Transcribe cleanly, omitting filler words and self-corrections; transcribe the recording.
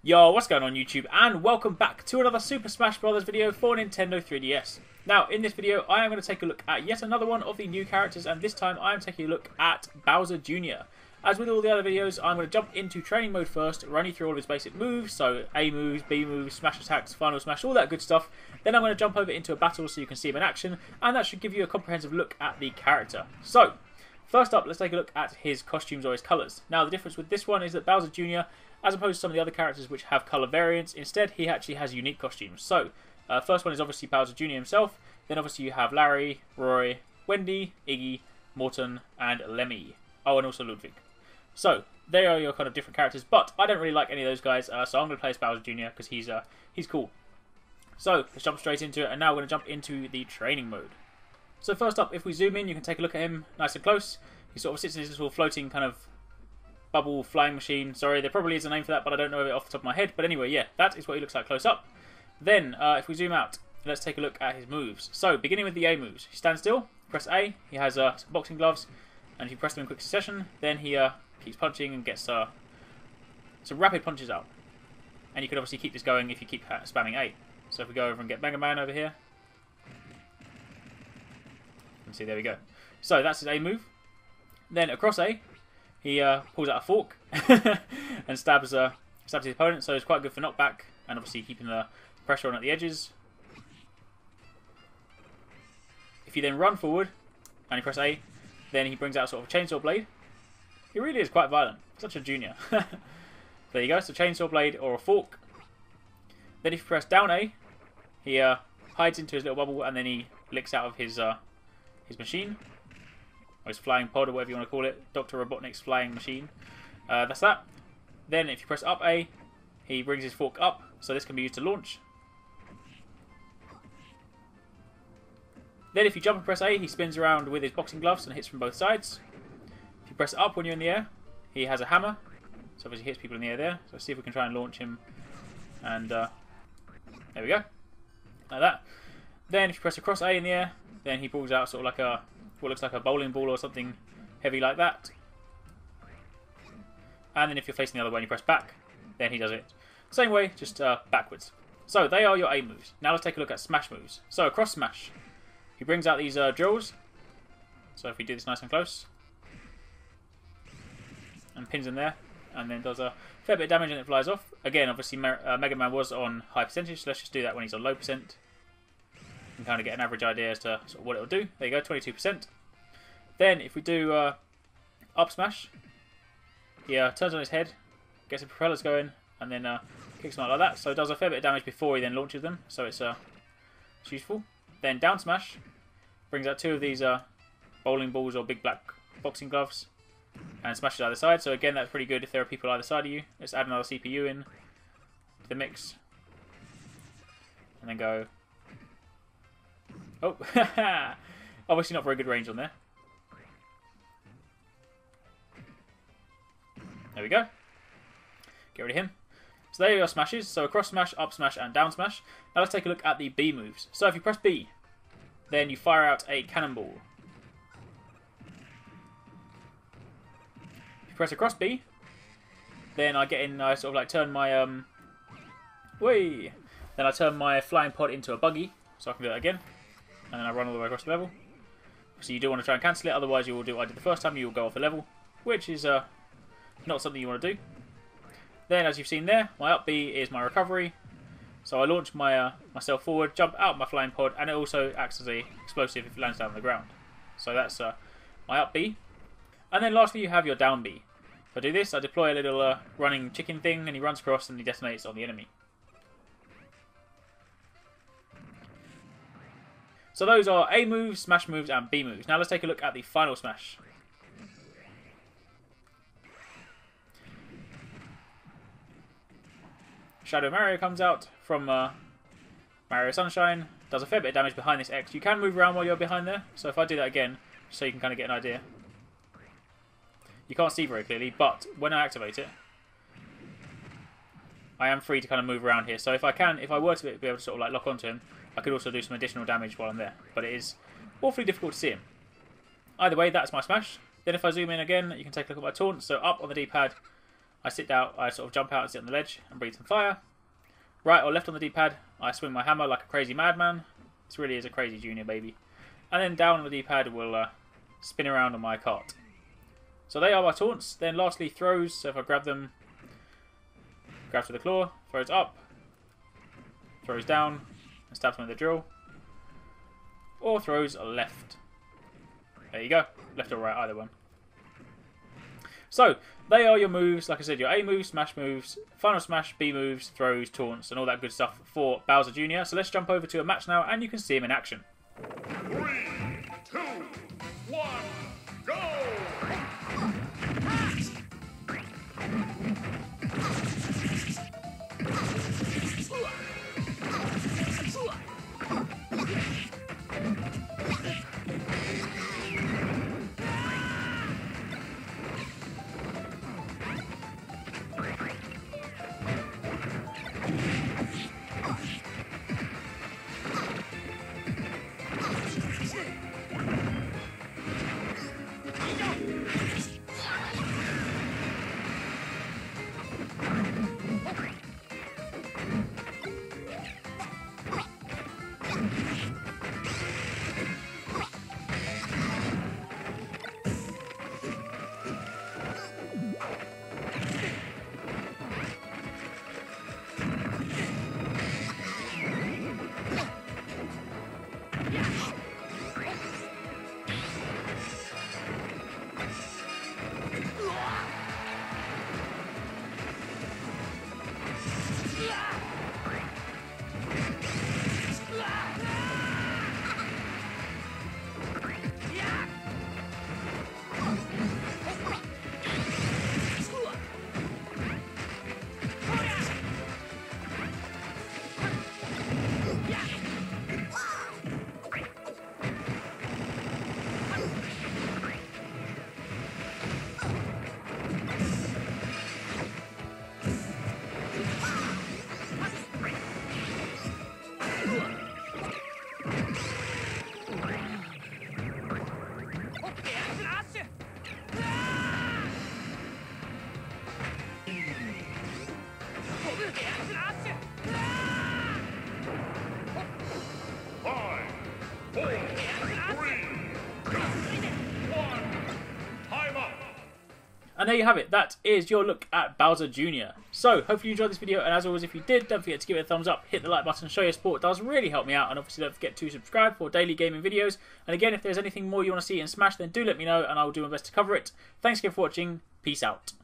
Yo, what's going on YouTube, and welcome back to another Super Smash Bros. Video for Nintendo 3DS. Now, in this video, I am going to take a look at yet another one of the new characters, and this time I am taking a look at Bowser Jr. As with all the other videos, I'm going to jump into training mode first, run you through all of his basic moves, so A moves, B moves, smash attacks, final smash, all that good stuff. Then I'm going to jump over into a battle so you can see him in action, and that should give you a comprehensive look at the character. So, first up, let's take a look at his costumes or his colours. Now, the difference with this one is that Bowser Jr., as opposed to some of the other characters which have colour variants, instead he actually has unique costumes. So, first one is obviously Bowser Jr. himself, then obviously you have Larry, Roy, Wendy, Iggy, Morton, and Lemmy. Oh, and also Ludwig. So, they are your kind of different characters, but I don't really like any of those guys, so I'm going to play as Bowser Jr. because he's cool. So, let's jump straight into it, and now we're going to jump into the training mode. So first up, if we zoom in, you can take a look at him nice and close. He sort of sits in his little floating kind of bubble flying machine. Sorry, there probably is a name for that, but I don't know it off the top of my head. But anyway, yeah, that is what he looks like close up. Then, if we zoom out, let's take a look at his moves. So, beginning with the A moves. He stands still, press A, he has some boxing gloves, and if you press them in quick succession, then he keeps punching and gets some rapid punches out. And you can obviously keep this going if you keep spamming A. So if we go over and get Mega Man over here, you can see there we go. So that's his A move. Then across A, he pulls out a fork and stabs his opponent, so it's quite good for knockback and obviously keeping the pressure on at the edges. If you then run forward and you press A, then he brings out sort of a chainsaw blade. He really is quite violent, such a junior. There you go, so chainsaw blade or a fork. Then if you press down A, he hides into his little bubble and then he licks out of his machine. Or his flying pod, or whatever you want to call it. Dr. Robotnik's flying machine. That's that. Then if you press up A, he brings his fork up, so this can be used to launch. Then if you jump and press A, he spins around with his boxing gloves and hits from both sides. If you press up when you're in the air, he has a hammer. So obviously he hits people in the air there. So let's see if we can try and launch him. And there we go. Like that. Then if you press across A in the air, then he pulls out sort of like what looks like a bowling ball or something heavy like that. And then if you're facing the other way and you press back, then he does it same way, just backwards. So they are your A moves. Now let's take a look at smash moves. So across smash, he brings out these drills. So if we do this nice and close, and pins in there, and then does a fair bit of damage and it flies off. Again, obviously Mega Man was on high percentage, so let's just do that when he's on low percent. You can kind of get an average idea as to sort of what it'll do. There you go, 22%. Then if we do up smash, he turns on his head, gets the propellers going, and then kicks them out like that. So it does a fair bit of damage before he then launches them, so it's useful. Then down smash, brings out two of these bowling balls or big black boxing gloves, and smashes either side. So again, that's pretty good if there are people either side of you. Let's add another CPU in to the mix, and then go. Oh, obviously not very good range on there. There we go. Get rid of him. So there are your smashes. So across smash, up smash, and down smash. Now let's take a look at the B moves. So if you press B, then you fire out a cannonball. If you press across B, then I get in. I sort of like turn my Then I turn my flying pod into a buggy, so I can do that again. And then I run all the way across the level. So you do want to try and cancel it, otherwise you will do what I did the first time, you will go off the level, which is not something you want to do. Then, as you've seen there, my up B is my recovery. So I launch myself forward, jump out my flying pod, and it also acts as a explosive if it lands down on the ground. So that's my up B. And then lastly you have your down B. So I do this, I deploy a little running chicken thing, and he runs across and he detonates on the enemy. So those are A moves, smash moves, and B moves. Now let's take a look at the final smash. Shadow Mario comes out from Mario Sunshine. Does a fair bit of damage behind this X. You can move around while you're behind there. So if I do that again, so you can kind of get an idea. You can't see very clearly, but when I activate it, I am free to kind of move around here. So if I were to be able to sort of like lock onto him, I could also do some additional damage while I'm there, but it is awfully difficult to see him. Either way, that's my smash. Then if I zoom in again, you can take a look at my taunt. So up on the D-pad, I sit down, I sort of jump out and sit on the ledge and breathe some fire. Right or left on the D-pad, I swing my hammer like a crazy madman. This really is a crazy junior, baby. And then down on the D-pad will spin around on my cart. So they are my taunts. Then lastly, throws. So if I grab them, grabs with the claw, throws up, throws down, and stabs them with the drill. Or throws left. There you go. Left or right, either one. So, they are your moves. Like I said, your A moves, smash moves, final smash, B moves, throws, taunts, and all that good stuff for Bowser Jr. So let's jump over to a match now, and you can see him in action. 3, 2, 1, go! And there you have it. That is your look at Bowser Jr. So, hopefully you enjoyed this video, and as always, if you did, don't forget to give it a thumbs up, hit the like button, show your support. It does really help me out, and obviously don't forget to subscribe for daily gaming videos. And again, if there's anything more you want to see in Smash, then do let me know, and I will do my best to cover it. Thanks again for watching. Peace out.